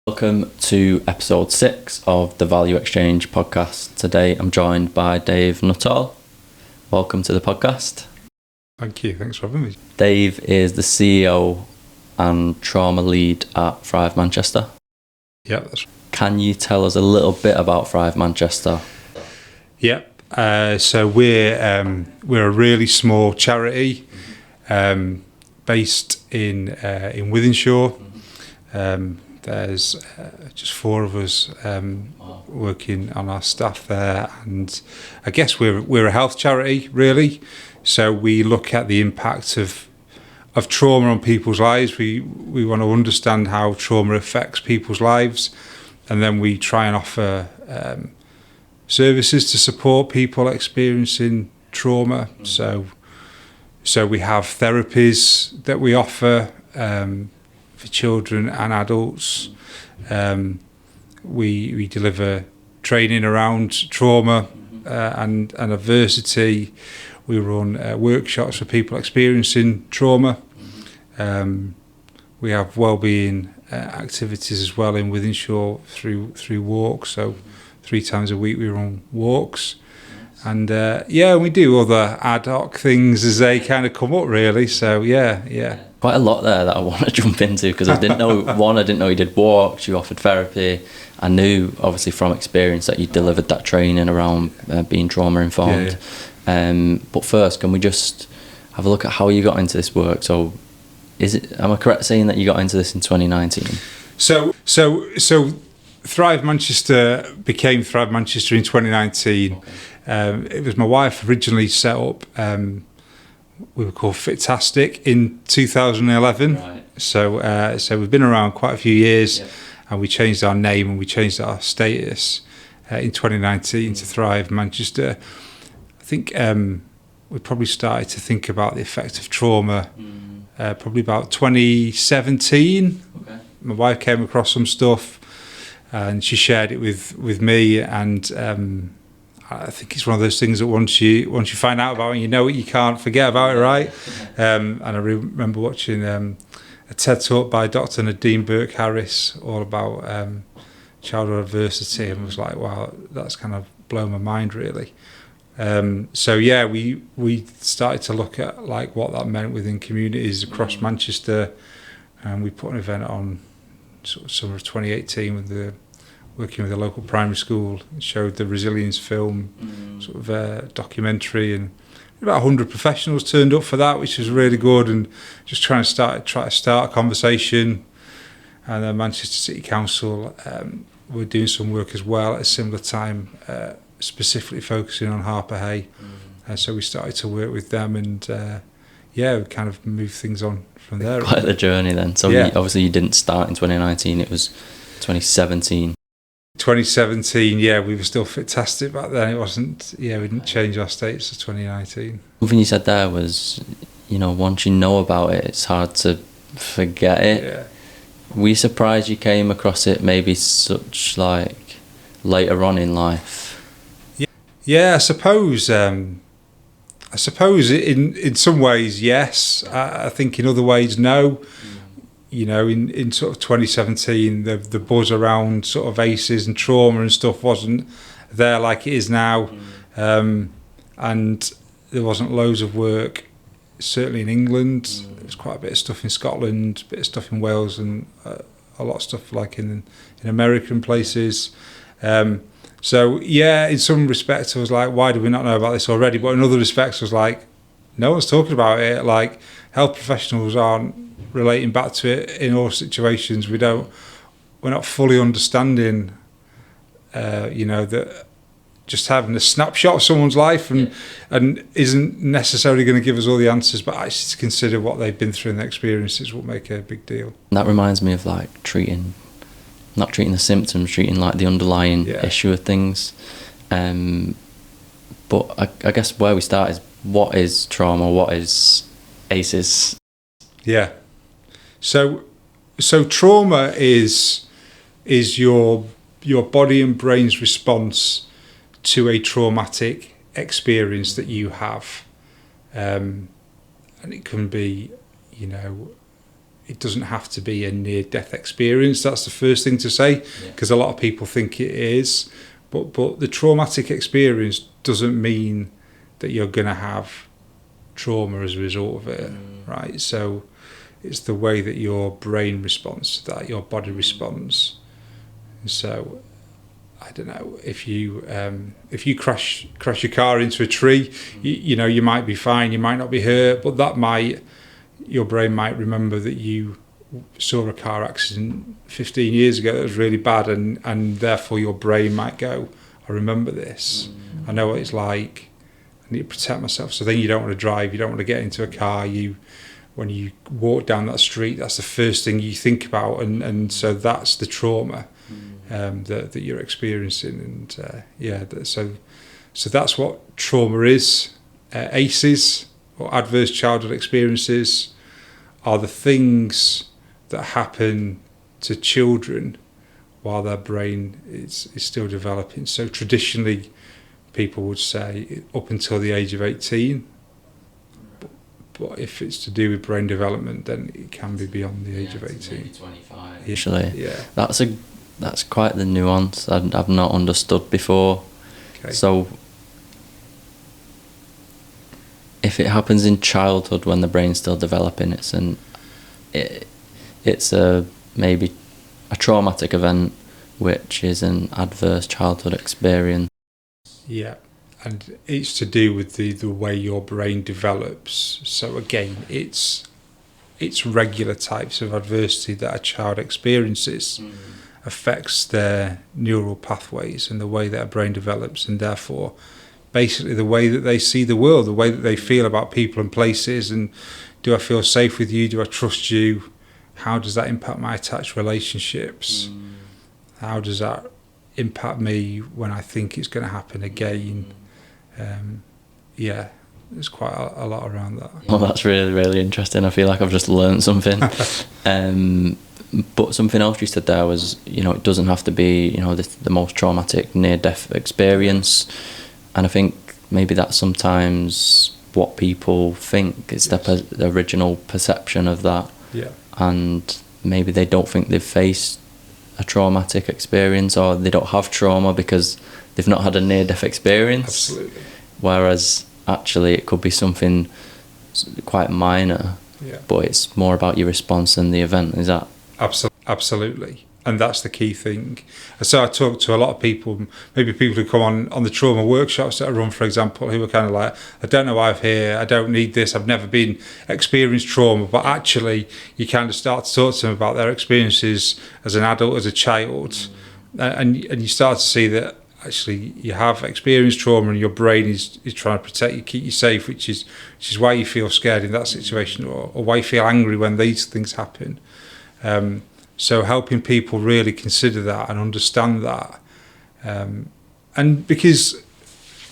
Welcome to episode 6 of the Value Exchange podcast. Today I'm joined by Dave Nuttall. Welcome to the podcast. Thank you, thanks for having me. Dave is the CEO and trauma lead at Thrive Manchester. Yeah, that's right. Can you tell us a little bit about Thrive Manchester? Yeah, so we're a really small charity based in Wythenshawe. There's just 4 of us working on our staff there, and I guess we're a health charity really. So we look at the impact of trauma on people's lives. We want to understand how trauma affects people's lives, and then we try and offer services to support people experiencing trauma. So we have therapies that we offer for children and adults. We deliver training around trauma and adversity. We run workshops for people experiencing trauma. We have wellbeing activities as well in Wythenshawe through walks. So 3 times a week we run walks. And we do other ad hoc things as they kind of come up really. So yeah. Quite a lot there that I want to jump into, because I didn't know you did walks, you offered therapy. I knew obviously from experience that you delivered that training around being trauma informed. Yeah. But first, can we just have a look at how you got into this work? So am I correct saying that you got into this in 2019? So Thrive Manchester became Thrive Manchester in 2019. Okay. It was my wife originally set up. We were called Fitastic in 2011. Right. So we've been around quite a few years, yeah. And we changed our name and we changed our status in 2019 to Thrive Manchester. I think we probably started to think about the effect of trauma probably about 2017. Okay. My wife came across some stuff and she shared it with me, and I think it's one of those things that once you find out about it, you know it, you can't forget about it, right? And I remember watching a TED talk by Dr. Nadine Burke-Harris all about childhood adversity, and was like, wow, that's kind of blown my mind really. We started to look at like what that meant within communities across Manchester, and we put an event on sort of summer of 2018 working with a local primary school. It showed the resilience film, sort of documentary, and about 100 professionals turned up for that, which was really good, and just try to start a conversation. And then Manchester City Council were doing some work as well at a similar time, specifically focusing on Harper Hay. So we started to work with them, and we kind of moved things on from there. Quite the journey then. So yeah. Obviously you didn't start in 2019, it was 2017. 2017, we were still Fitastic back then. It wasn't, we didn't change our status to 2019. Something you said there was, once you know about it, it's hard to forget it. Yeah. Were you surprised you came across it maybe such like later on in life? Yeah, I suppose in some ways, yes. I think in other ways, no. In sort of 2017, the buzz around sort of ACEs and trauma and stuff wasn't there like it is now. And there wasn't loads of work, certainly in England. There was quite a bit of stuff in Scotland, a bit of stuff in Wales, and a lot of stuff like in American places. In some respects I was like, why do we not know about this already? But in other respects I was like, no one's talking about it. Like, health professionals aren't relating back to it in all situations. We're not fully understanding that just having a snapshot of someone's life and isn't necessarily going to give us all the answers, but actually to consider what they've been through and their experiences will make a big deal. That reminds me of like not treating the symptoms, treating like the underlying issue of things. But I guess where we start is, what is trauma? What is ACEs? Yeah. So trauma is your body and brain's response to a traumatic experience that you have, and it can be, it doesn't have to be a near-death experience. That's the first thing to say, because a lot of people think it is. But the traumatic experience doesn't mean that you're going to have trauma as a result of it, right? So it's the way that your brain responds to that, your body responds. So I don't know, if you crash your car into a tree, you know, you might be fine, you might not be hurt, but your brain might remember that you saw a car accident 15 years ago that was really bad, and therefore your brain might go, I remember this, I know what it's like, I need to protect myself. So then you don't want to drive, you don't want to get into a car. When you walk down that street, that's the first thing you think about, and so that's the trauma that you're experiencing. And so that's what trauma is. ACEs, or adverse childhood experiences, are the things that happen to children while their brain is still developing. So traditionally, people would say up until the age of 18, but if it's to do with brain development, then it can be beyond the age of 18. Maybe 25. Usually, that's quite the nuance I've not understood before. Okay. So if it happens in childhood when the brain's still developing, it's maybe a traumatic event, which is an adverse childhood experience. Yeah, and it's to do with the way your brain develops. So again, it's regular types of adversity that a child experiences affects their neural pathways and the way that a brain develops, and therefore basically the way that they see the world, the way that they feel about people and places. And do I feel safe with you? Do I trust you? How does that impact my attached relationships? How does that impact me when I think it's going to happen again? There's quite a lot around that. Well, that's really, really interesting. I feel like I've just learned something. But something else you said there was, it doesn't have to be, the most traumatic near-death experience. And I think maybe that's sometimes what people think. It's the original perception of that. Yeah. And maybe they don't think they've faced a traumatic experience, or they don't have trauma because they've not had a near-death experience. Absolutely. Whereas actually it could be something quite minor, but it's more about your response than the event. Is that? Absolutely. And that's the key thing. So I talk to a lot of people, maybe people who come on the trauma workshops that I run, for example, who are kind of like, I don't know why I'm here, I don't need this, I've never been experienced trauma. But actually, you kind of start to talk to them about their experiences as an adult, as a child, and you start to see that actually you have experienced trauma and your brain is trying to protect you, keep you safe, which is why you feel scared in that situation, or why you feel angry when these things happen. So helping people really consider that and understand that, and because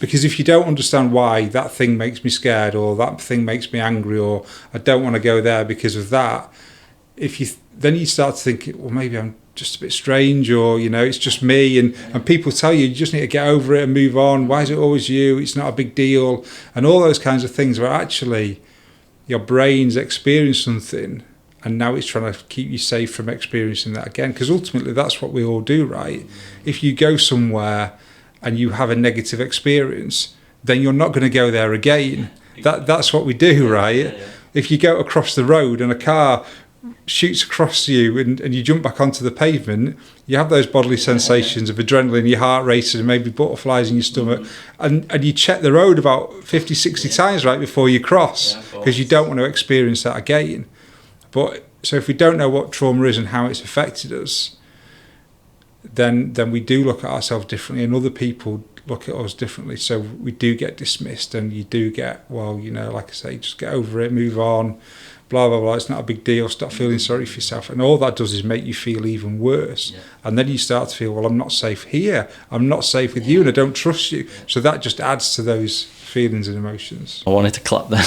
if you don't understand why that thing makes me scared, or that thing makes me angry, or I don't want to go there because of that, then you start to think, well, maybe I'm just a bit strange, or it's just me, and people tell you just need to get over it and move on. Why is it always you? It's not a big deal, and all those kinds of things, where actually your brain's experienced something, and now it's trying to keep you safe from experiencing that again. Because ultimately, that's what we all do, right? If you go somewhere and you have a negative experience, then you're not going to go there again. That's what we do, right? If you go across the road and a car shoots across you and you jump back onto the pavement, you have those bodily sensations of adrenaline, your heart racing, and maybe butterflies in your stomach, and you check the road about 50, 60 times right before you cross, because you don't want to experience that again. But so if we don't know what trauma is and how it's affected us, then we do look at ourselves differently, and other people look at us differently. So we do get dismissed, and you do get, well, like I say, just get over it, move on, blah, blah, blah. It's not a big deal. Stop feeling sorry for yourself. And all that does is make you feel even worse. Yeah. And then you start to feel, well, I'm not safe here. I'm not safe with you, and I don't trust you. So that just adds to those feelings and emotions. I wanted to clap there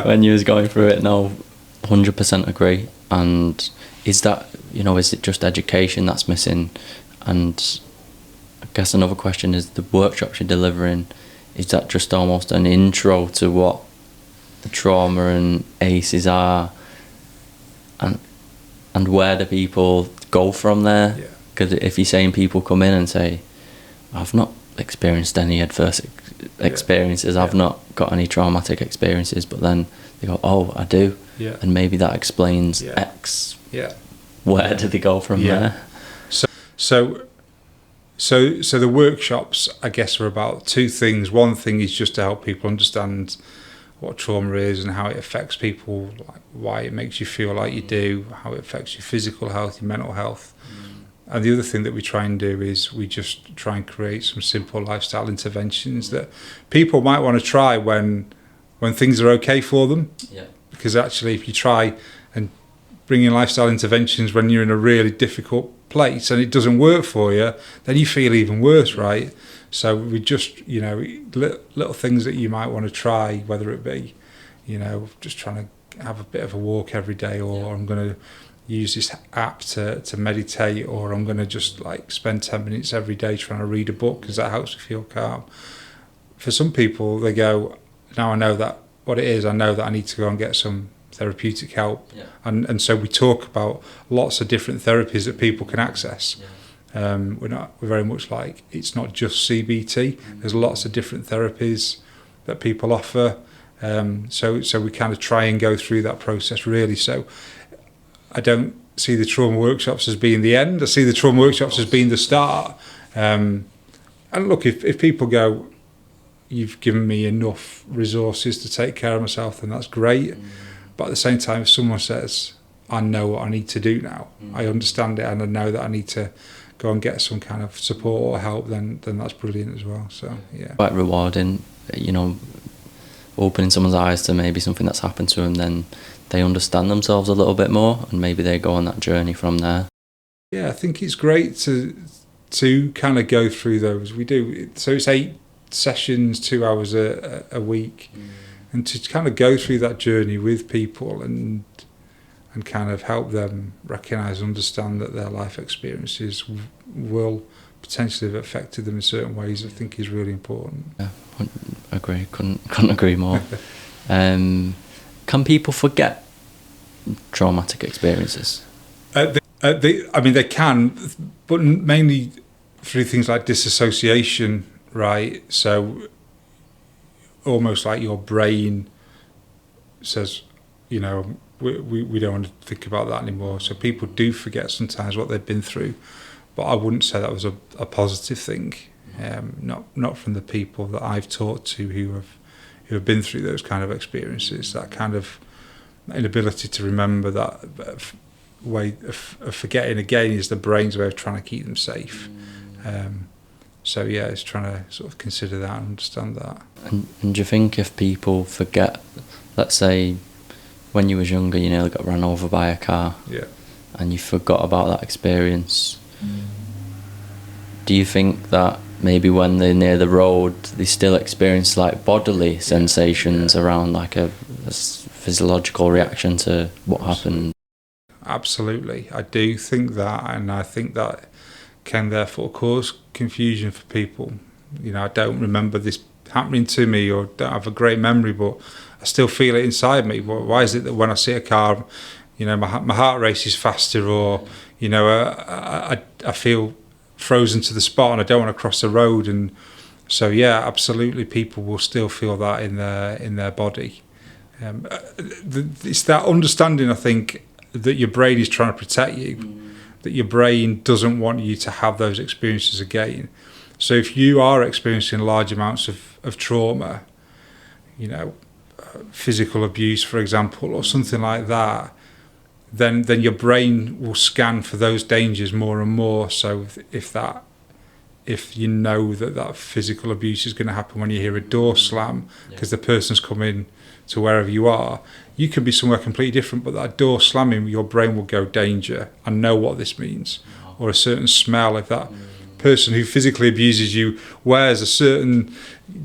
when you was going through it. No, 100% agree. And is that, is it just education that's missing? And I guess another question is, the workshops you're delivering, is that just almost an intro to what the trauma and ACEs are? and where do people go from there? Yeah. Because if you're saying people come in and say, I've not experienced any adverse experiences, I've not got any traumatic experiences, but then they go, oh, I do, and maybe that explains X. Where do they go from there? So the workshops, I guess, are about two things. One thing is just to help people understand what trauma is and how it affects people, like why it makes you feel like you do, how it affects your physical health, your mental health. And the other thing that we try and do is we just try and create some simple lifestyle interventions that people might want to try when things are okay for them. Yeah. Because actually, if you try and bring in lifestyle interventions when you're in a really difficult place and it doesn't work for you, then you feel even worse, right? So we just, little things that you might want to try, whether it be, just trying to have a bit of a walk every day, or I'm going to use this app to meditate, or I'm going to just like spend 10 minutes every day trying to read a book because that helps me feel calm. For some people, they go, now I know that what it is, I know that I need to go and get some therapeutic help. And so we talk about lots of different therapies that people can access. We're very much like, it's not just CBT. There's lots of different therapies that people offer. So we kind of try and go through that process really. So I don't see the trauma workshops as being the end. I see the trauma workshops as being the start. And look, if people go, you've given me enough resources to take care of myself, then that's great. But at the same time, if someone says, I know what I need to do now, I understand it, and I know that I need to go and get some kind of support or help, then that's brilliant as well. So yeah, quite rewarding, opening someone's eyes to maybe something that's happened to them, then they understand themselves a little bit more, and maybe they go on that journey from there. Yeah, I think it's great to kind of go through those. We do, so it's 8 sessions, 2 hours a week, and to kind of go through that journey with people and kind of help them recognise and understand that their life experiences will potentially have affected them in certain ways, I think is really important. Yeah, I agree. Couldn't agree more. Can people forget traumatic experiences? They can, but mainly through things like disassociation, right? So almost like your brain says, we don't want to think about that anymore. So people do forget sometimes what they've been through, but I wouldn't say that was a positive thing. Not from the people that I've talked to who have been through those kind of experiences. That kind of inability to remember, that way of forgetting again, is the brain's way of trying to keep them safe. So yeah, it's trying to sort of consider that and understand that. And do you think if people forget, let's say when you was younger you nearly got run over by a car, and you forgot about that experience, do you think that maybe when they're near the road they still experience like bodily sensations around like a physiological reaction to what happened? Absolutely, I do think that, and I think that can therefore cause confusion for people. I don't remember this happening to me, or don't have a great memory, but I still feel it inside me. Why is it that when I see a car, my heart races faster, or I feel frozen to the spot and I don't want to cross the road? And so yeah, absolutely, people will still feel that in their body. It's that understanding, I think, that your brain is trying to protect you, that your brain doesn't want you to have those experiences again. So if you are experiencing large amounts of trauma, physical abuse, for example, or something like that, then your brain will scan for those dangers more and more. So if you know that physical abuse is going to happen when you hear a door slam because the person's come in to wherever you are, you can be somewhere completely different, but that door slamming, your brain will go danger and know what this means. Or a certain smell, if that person who physically abuses you wears a certain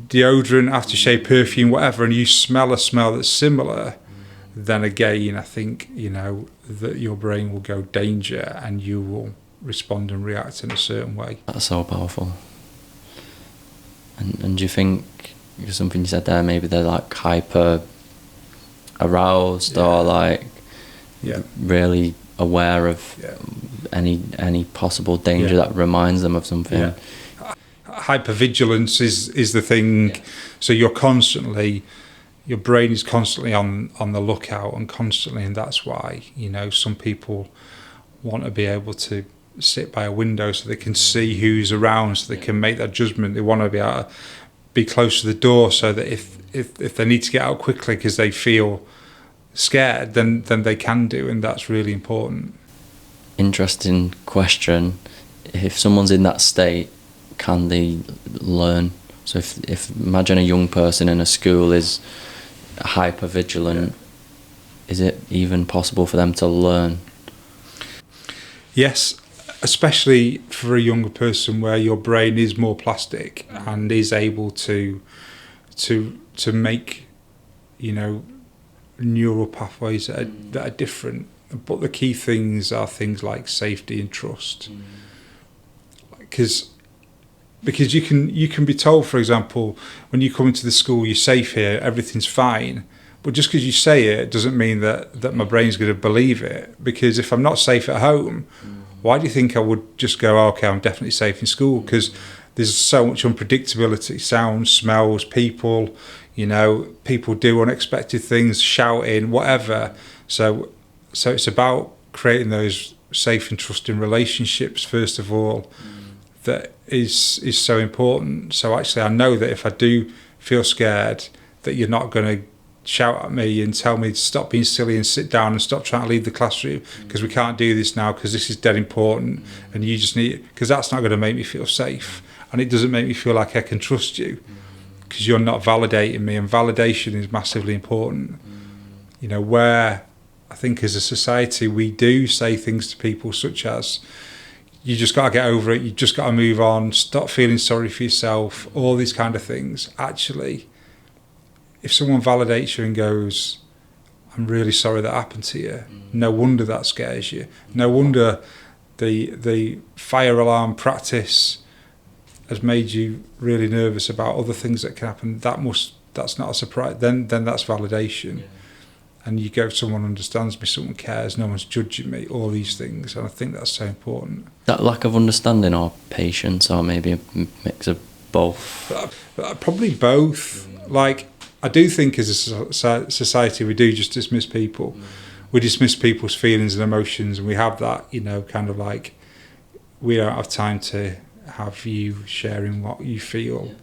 deodorant, aftershave, perfume, whatever, and you smell a smell that's similar, then again, I think, that your brain will go danger and you will respond and react in a certain way. That's so powerful. And do you think, something you said there, maybe they're like hyper aroused, or like really aware of any possible danger that reminds them of something. Yeah. Hypervigilance is the thing. Yeah. So your brain is constantly on the lookout and constantly, and that's why, you know, some people want to be able to sit by a window so they can see who's around, so they can make that judgment. They want to be able to be close to the door so that if they need to get out quickly because they feel scared, then they can do, and that's really important. Interesting question. If someone's in that state, can they learn? So if imagine a young person in a school is hyper vigilant, is it even possible for them to learn? Yes, especially for a younger person where your brain is more plastic and is able to make, you know, neural pathways that are different. But the key things are things like safety and trust. Because you can be told, for example, when you come into the school, you're safe here, everything's fine. But just because you say it doesn't mean that my brain's going to believe it. Because if I'm not safe at home, why do you think I would just go, oh, okay, I'm definitely safe in school? Because there's so much unpredictability, sounds, smells, people, you know, people do unexpected things, shouting, whatever. So it's about creating those safe and trusting relationships, first of all, that is so important. So actually I know that if I do feel scared, that you're not going to shout at me and tell me to stop being silly and sit down and stop trying to leave the classroom because we can't do this now because this is dead important and you just need, because that's not going to make me feel safe, and it doesn't make me feel like I can trust you because you're not validating me, and validation is massively important. You know, where I think as a society we do say things to people such as, you just got to get over it, you just got to move on, stop feeling sorry for yourself, all these kind of things. Actually, if someone validates you and goes, I'm really sorry that happened to you, no wonder that scares you. No wonder the fire alarm practice has made you really nervous about other things that can happen. That's not a surprise. Then that's validation. Yeah. And you go, someone understands me, someone cares, no one's judging me, all these things. And I think that's so important. That lack of understanding or patience, or maybe a mix of both? Probably both. Like, I do think as a society we do just dismiss people. We dismiss people's feelings and emotions, and we have that, you know, kind of like, we don't have time to have you sharing what you feel.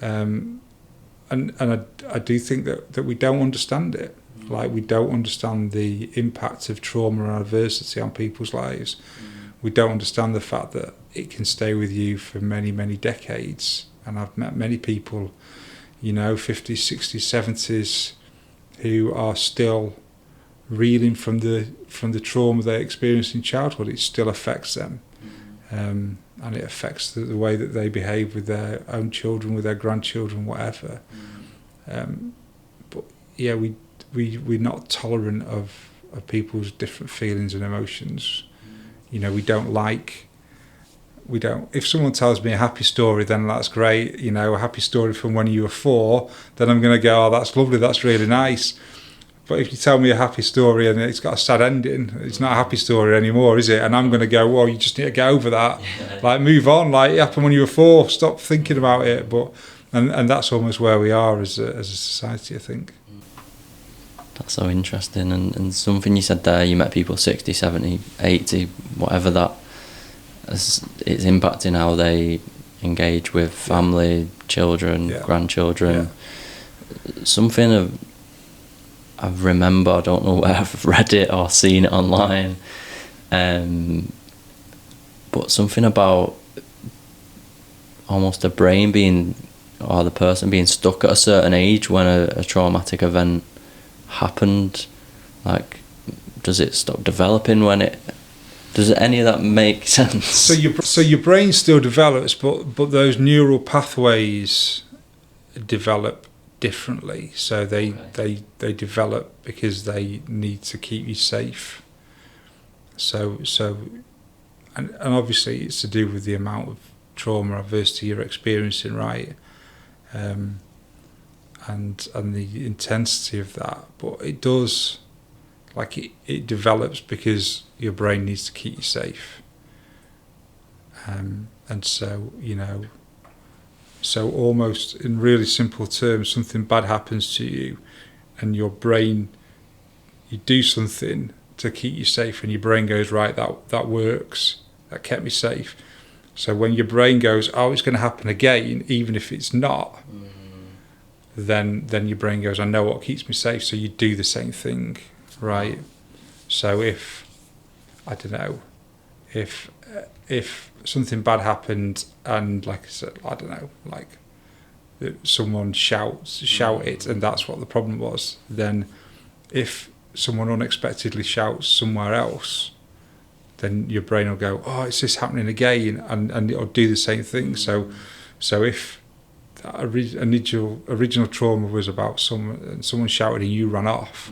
And I do think that we don't understand it. Like, we don't understand the impact of trauma and adversity on people's lives. We don't understand the fact that it can stay with you for many, many decades. And I've met many people, you know, 50s, 60s, 70s, who are still reeling from the trauma they experienced in childhood. It still affects them. And it affects the way that they behave with their own children, with their grandchildren, whatever. But yeah, we're not tolerant of people's different feelings and emotions. You know, we don't, if someone tells me a happy story, then that's great. You know, a happy story from when you were 4, then I'm going to go, oh, that's lovely, that's really nice. But if you tell me a happy story and it's got a sad ending, it's not a happy story anymore, is it? And I'm going to go, well, you just need to get over that. Yeah. Like, move on. Like, it happened when you were 4. Stop thinking about it. But and that's almost where we are as a society, I think. That's so interesting. And something you said there, you met people 60, 70, 80, whatever that, it's impacting how they engage with family, children, grandchildren. Something I remember, I don't know where I've read it or seen it online, but something about almost the brain being, or the person being stuck at a certain age when a traumatic event happened. Like, does it stop developing when it, does any of that make sense? So your brain still develops, but those neural pathways develop differently. So they develop because they need to keep you safe. So and obviously it's to do with the amount of trauma, adversity you're experiencing, right? And the intensity of that. But it does, like it develops because your brain needs to keep you safe. And so, you know, so almost in really simple terms, something bad happens to you and your brain, you do something to keep you safe and your brain goes, right, that works, that kept me safe. So when your brain goes, oh, it's going to happen again, even if it's not, then your brain goes, I know what keeps me safe, so you do the same thing, right? So if, I don't know, if something bad happened and, like I said, I don't know, like someone shouted and that's what the problem was, then if someone unexpectedly shouts somewhere else, then your brain will go, oh, is this happening again? And it'll do the same thing. So if that original trauma was about someone shouted and you ran off,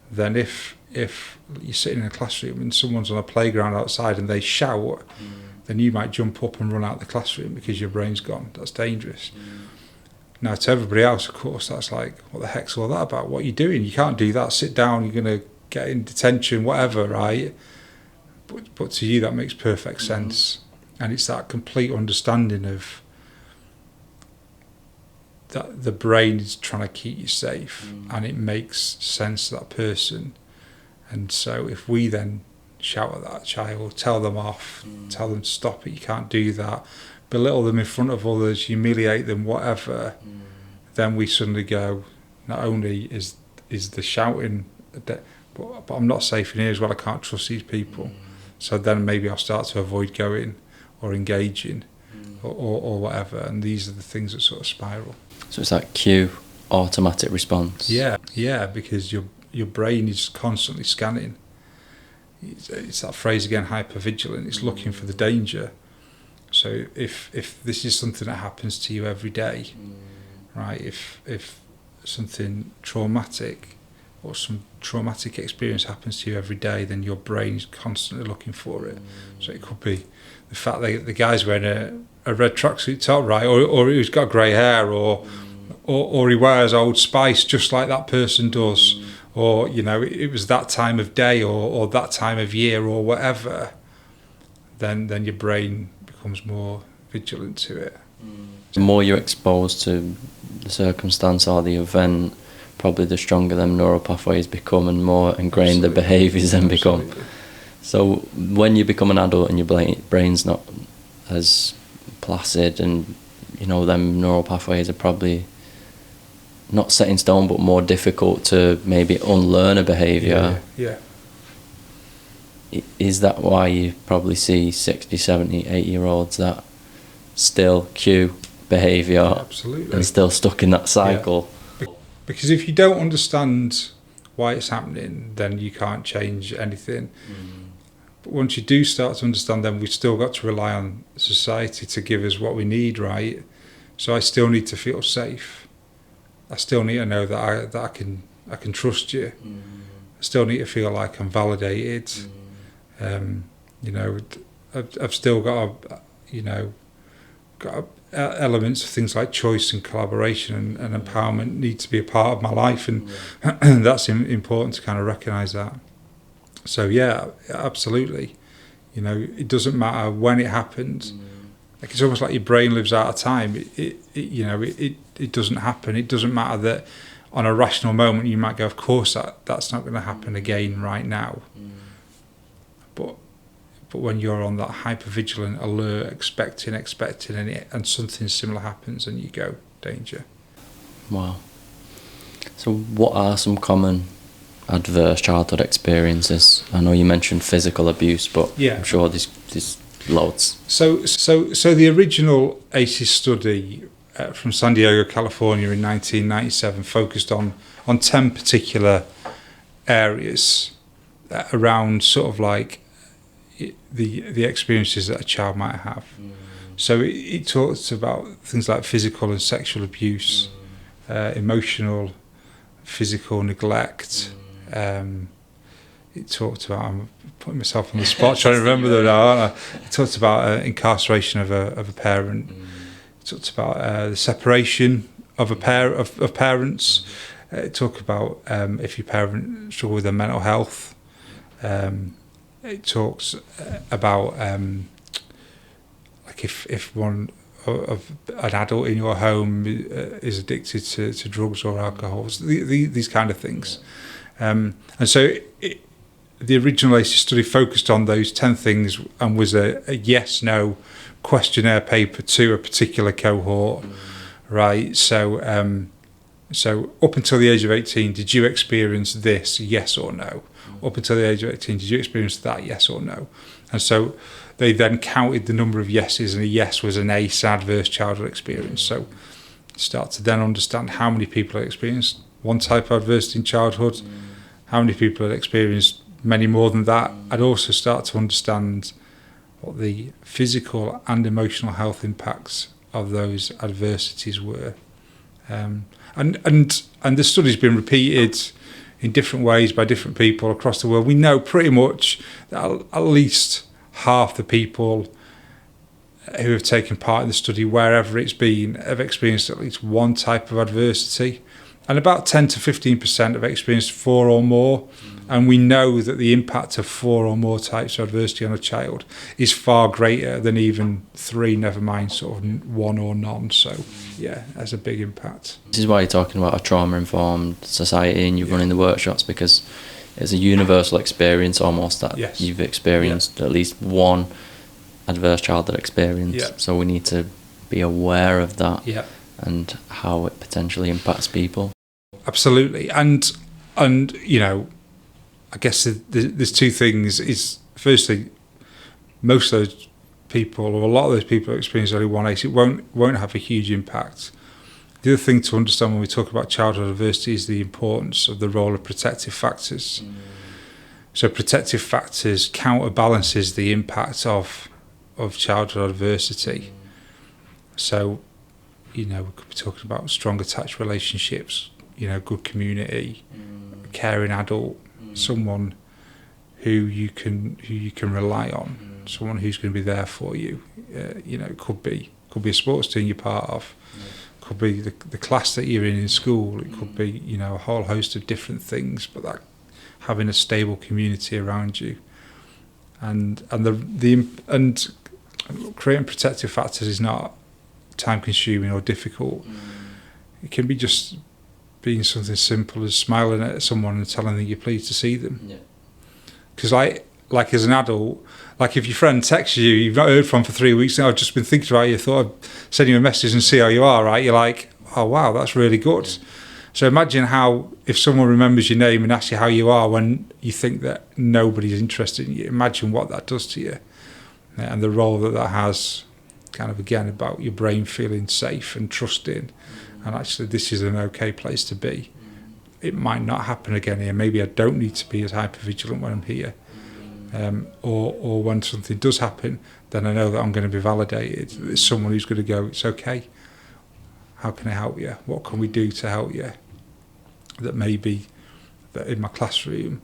then if you're sitting in a classroom and someone's on a playground outside and they shout, then you might jump up and run out the classroom because your brain's gone. That's dangerous. Now, to everybody else, of course, that's like, what the heck's all that about? What are you doing? You can't do that. Sit down, you're going to get in detention, whatever, right? But to you, that makes perfect sense. And it's that complete understanding of that the brain is trying to keep you safe and it makes sense to that person. And so if we then shout at that child, tell them off, tell them to stop it, you can't do that, belittle them in front of others, humiliate them, whatever, then we suddenly go, not only is the shouting, but I'm not safe in here as well, I can't trust these people. So then maybe I'll start to avoid going or engaging or whatever, and these are the things that sort of spiral. So it's that cue, automatic response. Yeah, because your brain is constantly scanning. It's that phrase again, hypervigilant, it's looking for the danger. So if this is something that happens to you every day, right, if something traumatic or some traumatic experience happens to you every day, then your brain is constantly looking for it. So it could be the fact that the guy's wearing a red tracksuit top, right, or he's got grey hair, or he wears Old Spice just like that person does, or, you know, it was that time of day or that time of year or whatever, then your brain becomes more vigilant to it. The more you're exposed to the circumstance or the event, probably the stronger them neural pathways become and more ingrained the behaviours then become. So when you become an adult and your brain's not as placid, and, you know, them neural pathways are probably not set in stone but more difficult to maybe unlearn a behaviour. Yeah. Is that why you probably see 60, 70, 80-year-olds that still cue behaviour and still stuck in that cycle? Yeah. Because if you don't understand why it's happening, then you can't change anything. But once you do start to understand, then we've still got to rely on society to give us what we need, right? So I still need to feel safe. I still need to know that I can trust you. I still need to feel like I'm validated. You know, I've still got elements of things like choice and collaboration and empowerment need to be a part of my life, and that's important to kind of recognise that. So yeah, absolutely. You know, it doesn't matter when it happens. Like, it's almost like your brain lives out of time. It doesn't happen. It doesn't matter that on a rational moment you might go, of course that's not going to happen again right now. But when you're on that hypervigilant alert, expecting, and something similar happens, and you go, danger. Wow. So what are some common adverse childhood experiences? I know you mentioned physical abuse, but yeah, I'm sure there's loads. So the original ACEs study from San Diego, California in 1997 focused on 10 particular areas around sort of like the experiences that a child might have. So it talks about things like physical and sexual abuse, emotional, physical neglect. It talked about, I'm putting myself on the spot trying to remember them now, aren't I? It talked about incarceration of a parent. It talked about the separation of a pair of parents. talk about if your parent struggle with their mental health. It talks about like if one of an adult in your home is addicted to drugs or alcohol, these kind of things. And so the original ACEs study focused on those 10 things and was a yes/no questionnaire paper to a particular cohort, right? So up until the age of 18, did you experience this, yes or no? Up until the age of 18, did you experience that, yes or no? And so they then counted the number of yeses, and a yes was an ACE, adverse childhood experience. So start to then understand how many people had experienced one type of adversity in childhood, how many people had experienced many more than that. I'd also start to understand what the physical and emotional health impacts of those adversities were. And the study's been repeated in different ways by different people across the world. We know pretty much that at least half the people who have taken part in the study, wherever it's been, have experienced at least one type of adversity. And about 10 to 15% have experienced 4 or more. And we know that the impact of 4 or more types of adversity on a child is far greater than even 3, never mind sort of 1 or none. So, yeah, that's a big impact. This is why you're talking about a trauma-informed society and you're running the workshops, because it's a universal experience almost that you've experienced at least one adverse childhood experience. Yeah. So we need to be aware of that Yeah. and how it potentially impacts people. Absolutely. And you know, I guess there's 2 things. Is firstly, most of those people, or a lot of those people who experience only one ACE, it won't have a huge impact. The other thing to understand when we talk about childhood adversity is the importance of the role of protective factors. So protective factors counterbalances the impact of childhood adversity. So, you know, we could be talking about strong attached relationships, you know, good community, a caring adult, someone who you can rely on, someone who's going to be there for you. You know, it could be a sports team you're part of, could be the class that you're in school. It could be, you know, a whole host of different things. But that having a stable community around you, and creating protective factors is not time consuming or difficult. It can be just being something simple as smiling at someone and telling them you're pleased to see them. Because like as an adult, like if your friend texts you, you've not heard from for 3 weeks, and I've just been thinking about you, thought I'd send you a message and see how you are, right? You're like, oh wow, that's really good. So imagine how, if someone remembers your name and asks you how you are when you think that nobody's interested in you, imagine what that does to you. And the role that has, kind of again, about your brain feeling safe and trusting, and actually this is an okay place to be. It might not happen again here. Maybe I don't need to be as hypervigilant when I'm here. Or when something does happen, then I know that I'm going to be validated. There's someone who's going to go, it's okay. How can I help you? What can we do to help you? That maybe that in my classroom,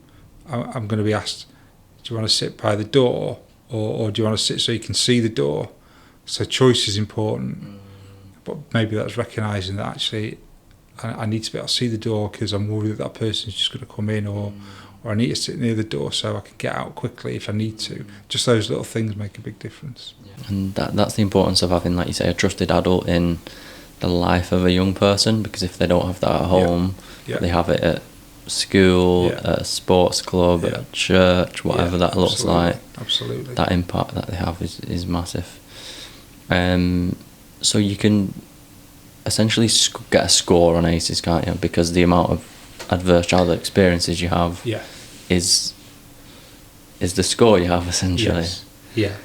I'm going to be asked, do you want to sit by the door? Or do you want to sit so you can see the door? So choice is important. But maybe that's recognising that actually I need to be able to see the door because I'm worried that person's just going to come in, or I need to sit near the door so I can get out quickly if I need to. Just those little things make a big difference. And that's the importance of having, like you say, a trusted adult in the life of a young person, because if they don't have that at home, they have it at school, at a sports club, at church, whatever that looks like. Absolutely. That impact that they have is massive. So you can essentially get a score on ACEs, can't you? Because the amount of adverse childhood experiences you have is the score you have, essentially. Yes. Yeah.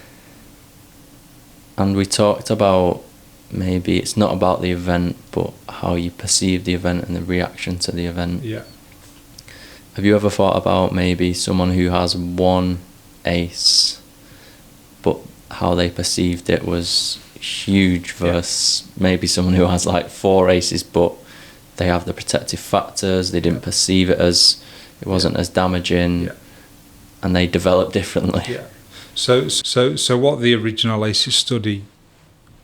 And we talked about maybe it's not about the event, but how you perceive the event and the reaction to the event. Yeah. Have you ever thought about maybe someone who has one ACE, but how they perceived it was huge versus maybe someone who has like 4 ACEs, but they have the protective factors, they didn't perceive it as, it wasn't as damaging, and they develop differently. Yeah. So what the original ACEs study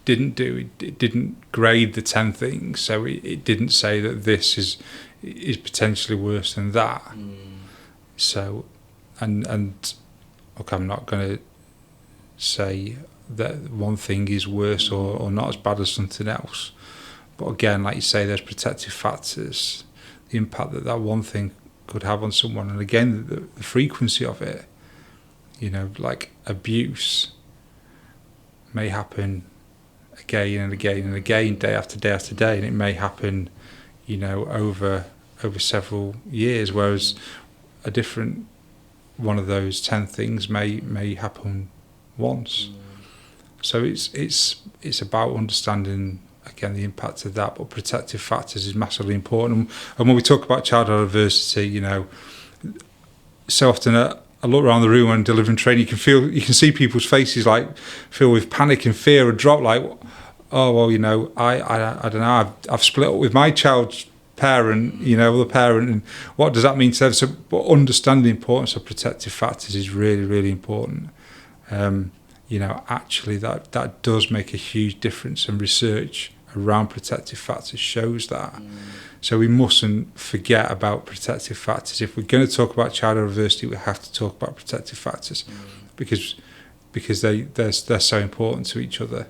didn't do, it didn't grade the 10 things. So it didn't say that this is is potentially worse than that. So, and look, I'm not going to say that one thing is worse or not as bad as something else. But again, like you say, there's protective factors, the impact that one thing could have on someone, and again, the frequency of it. You know, like abuse may happen again and again and again, day after day after day, and it may happen, you know, over several years, whereas a different one of those 10 things may happen once. So it's about understanding again the impact of that, but protective factors is massively important. And when we talk about childhood adversity, you know, so often I look around the room when delivering training, you can see people's faces like filled with panic and fear or drop, like, oh well, you know, I don't know, I've split up with my child's parent, you know, the parent, and what does that mean to them? So, but understanding the importance of protective factors is really, really important. You know, actually that does make a huge difference, and research around protective factors shows that. So we mustn't forget about protective factors. If we're going to talk about childhood adversity, we have to talk about protective factors because they're so important to each other.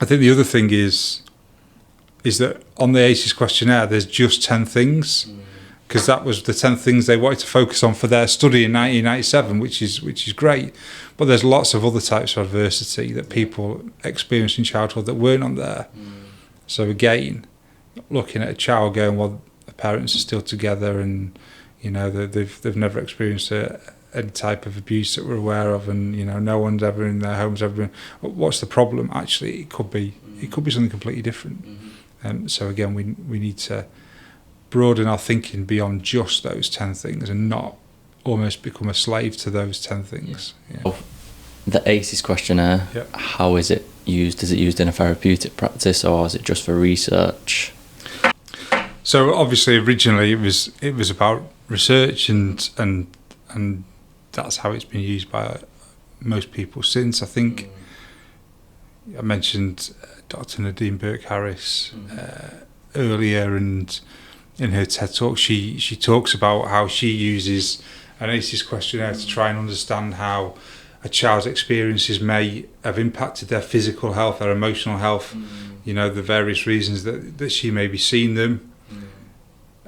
I think the other thing is that on the ACEs questionnaire, there's just 10 things, because that was the 10 things they wanted to focus on for their study in 1997, which is great. But there's lots of other types of adversity that people experience in childhood that weren't on there. So again, looking at a child going, well, the parents are still together, and you know they've never experienced any type of abuse that we're aware of, and you know no one's ever in their homes ever been. What's the problem? Actually, it could be something completely different. So again, we need to broaden our thinking beyond just those 10 things, and not almost become a slave to those 10 things. Yeah. The ACEs questionnaire, how is it used? Is it used in a therapeutic practice, or is it just for research? So obviously originally it was about research, and that's how it's been used by most people since. I think I mentioned Dr. Nadine Burke-Harris earlier, and in her TED Talk she talks about how she uses an ACEs questionnaire to try and understand how a child's experiences may have impacted their physical health, their emotional health, you know, the various reasons that she may be seeing them.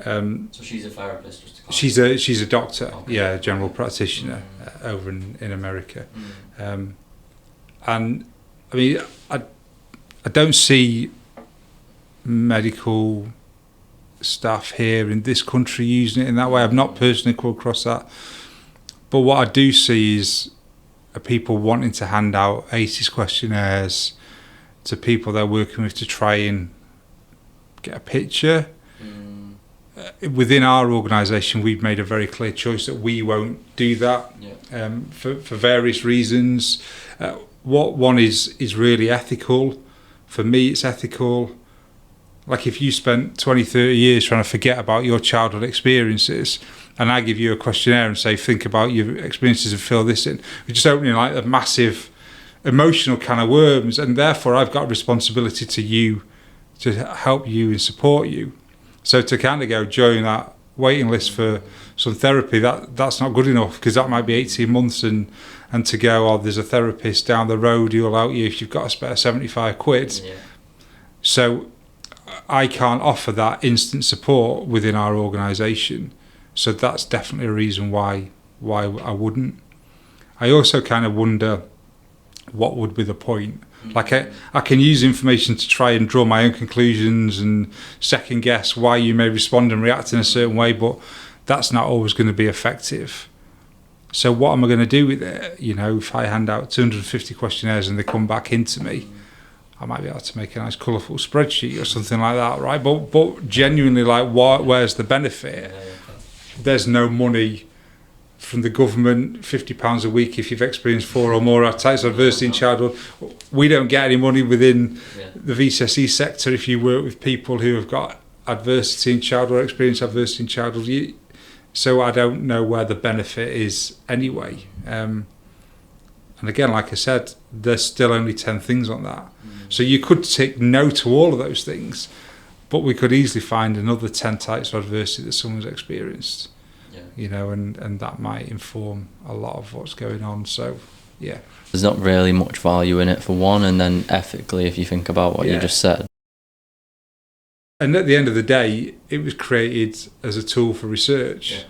So she's a therapist? Just to she's a doctor, okay. A general practitioner over in America. And I mean, I don't see medical staff here in this country using it in that way. I've not personally come across that. But what I do see is people wanting to hand out ACEs questionnaires to people they're working with to try and get a picture. Within our organisation, we've made a very clear choice that we won't do that for various reasons. What one is really ethical. For me, it's ethical. Like if you spent 20, 30 years trying to forget about your childhood experiences, and I give you a questionnaire and say, think about your experiences and fill this in, we're just opening like a massive emotional can of worms, and therefore I've got a responsibility to you to help you and support you. So to kind of go join that waiting list for some therapy, that's not good enough, because that might be 18 months, and to go, oh, there's a therapist down the road who'll help you if you've got a spare 75 quid. Yeah. So I can't offer that instant support within our organisation. So that's definitely a reason why I wouldn't. I also kind of wonder what would be the point. Like I can use information to try and draw my own conclusions and second guess why you may respond and react in a certain way, but that's not always going to be effective. So what am I going to do with it? You know, if I hand out 250 questionnaires and they come back into me, I might be able to make a nice colourful spreadsheet or something like that, right? But genuinely, like, where's the benefit? There's no money from the government, £50 a week if you've experienced 4 or more types of adversity in childhood. We don't get any money within the VCSE sector if you work with people who have got adversity in childhood or experience adversity in childhood. So I don't know where the benefit is anyway. And again, like I said, there's still only 10 things on that. So you could tick no to all of those things, but we could easily find another 10 types of adversity that someone's experienced. You know, and that might inform a lot of what's going on. So, yeah. There's not really much value in it for one, and then ethically, if you think about what you just said. And at the end of the day, it was created as a tool for research. Yeah.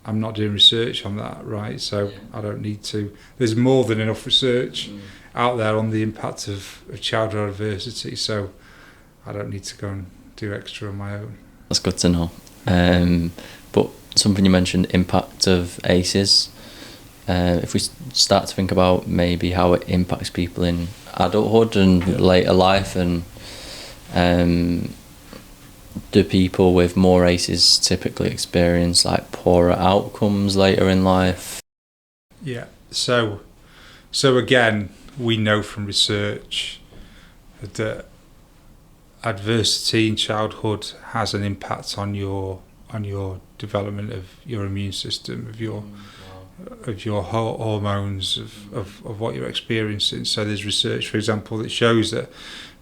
I'm not doing research on that, right? So I don't need to. There's more than enough research out there on the impact of childhood adversity, so I don't need to go and do extra on my own. That's good to know. But something you mentioned, impact of ACEs. If we start to think about maybe how it impacts people in adulthood and later life, and do people with more ACEs typically experience like poorer outcomes later in life? Yeah. So again, we know from research that adversity in childhood has an impact on your development of your immune system, of your hormones, of what you're experiencing. So there's research, for example, that shows that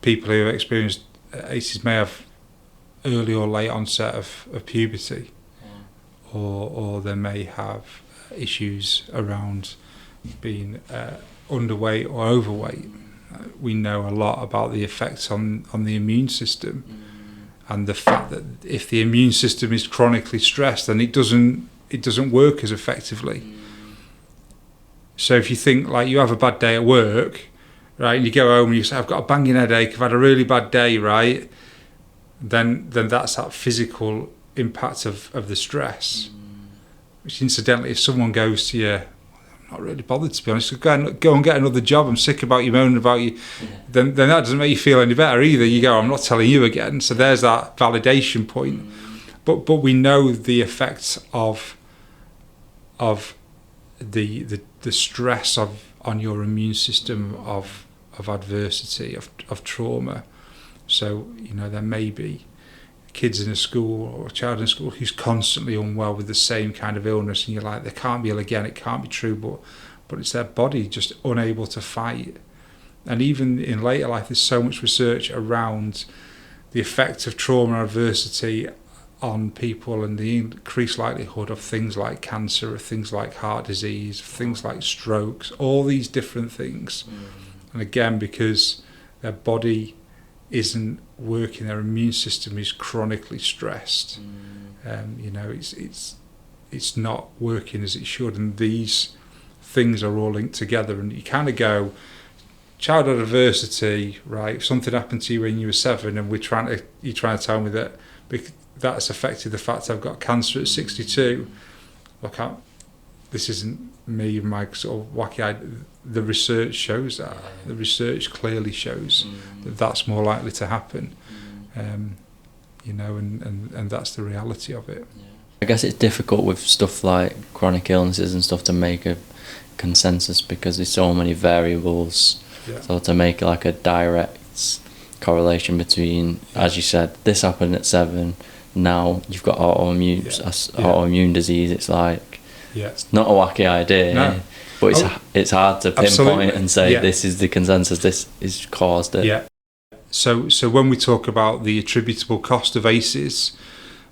people who have experienced ACEs may have early or late onset of puberty, or they may have issues around being underweight or overweight. We know a lot about the effects on the immune system, and the fact that if the immune system is chronically stressed, then it doesn't work as effectively. So if you think like you have a bad day at work, right, and you go home and you say, I've got a banging headache, I've had a really bad day, right, then that's that physical impact of the stress. Which incidentally, if someone goes to you, I'm not really bothered, to be honest, go and get another job, I'm sick about you moaning about you, then that doesn't make you feel any better either. You go, I'm not telling you again. So there's that validation point. But we know the effects of the stress on your immune system of adversity, of trauma. So, you know, there may be kids in a school or a child in a school who's constantly unwell with the same kind of illness, and you're like, they can't be ill again, it can't be true, but it's their body just unable to fight. And even in later life, there's so much research around the effect of trauma and adversity on people, and the increased likelihood of things like cancer, of things like heart disease, of things like strokes, all these different things. And again, because their body isn't working, their immune system is chronically stressed. You know, it's not working as it should, and these things are all linked together. And you kind of go, childhood adversity, right? If something happened to you when you were 7, and you're trying to tell me that that's affected the fact I've got cancer at 62. Look, this isn't me, my sort of wacky idea. The research shows that. The research clearly shows that that's more likely to happen. You know, and that's the reality of it. I guess it's difficult with stuff like chronic illnesses and stuff to make a consensus because there's so many variables. So to make like a direct correlation between, as you said, this happened at 7, now you've got autoimmune disease, it's like, it's not a wacky idea, but it's hard to pinpoint and say this is the consensus, this is caused it. So when we talk about the attributable cost of ACEs,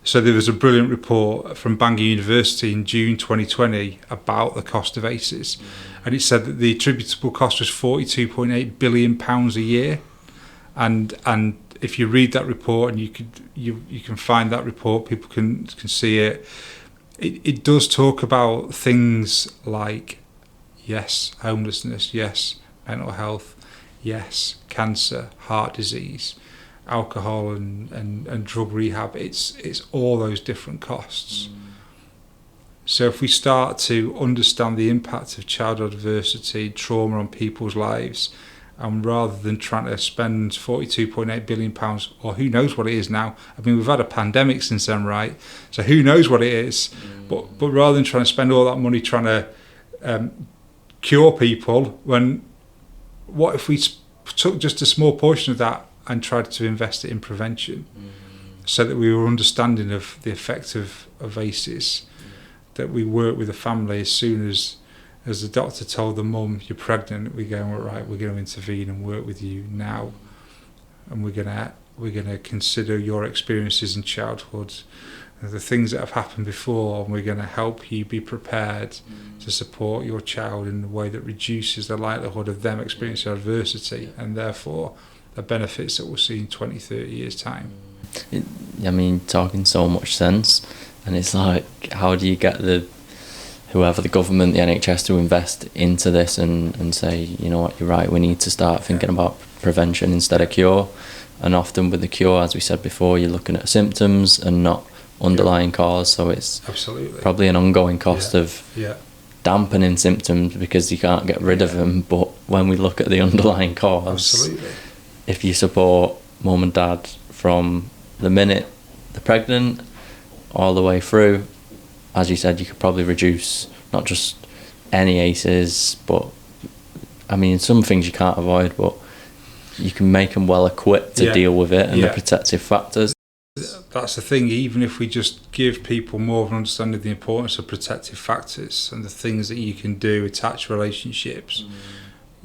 so there was a brilliant report from Bangor University in June 2020 about the cost of ACEs, and it said that the attributable cost was £42.8 billion a year, and if you read that report, and you can find that report, people can see it. It does talk about things like, yes, homelessness, yes, mental health, yes, cancer, heart disease, alcohol and drug rehab. It's all those different costs. So if we start to understand the impact of childhood adversity, trauma on people's lives, and rather than trying to spend £42.8 billion, or who knows what it is now. I mean, we've had a pandemic since then, right? So who knows what it is? But rather than trying to spend all that money trying to cure people, what if we took just a small portion of that and tried to invest it in prevention, so that we were understanding of the effect of ACEs, that we work with the family as soon as the doctor told the mum, you're pregnant, we're going, right, we're going to intervene and work with you now, and we're going to we're going to consider your experiences in childhood, the things that have happened before, and we're going to help you be prepared to support your child in a way that reduces the likelihood of them experiencing adversity, and therefore the benefits that we'll see in 20, 30 years' time. I mean, talking so much sense, and it's like, how do you get whoever the government, the NHS, to invest into this and say, you know what, you're right, we need to start thinking about prevention instead of cure. And often with the cure, as we said before, you're looking at symptoms and not underlying cause, so it's probably an ongoing cost of dampening symptoms because you can't get rid of them. But when we look at the underlying cause, if you support mum and dad from the minute they're pregnant all the way through, as you said, you could probably reduce not just any ACEs, but I mean, some things you can't avoid, but you can make them well equipped to deal with it, and the protective factors. That's the thing, even if we just give people more of an understanding of the importance of protective factors and the things that you can do, attached relationships,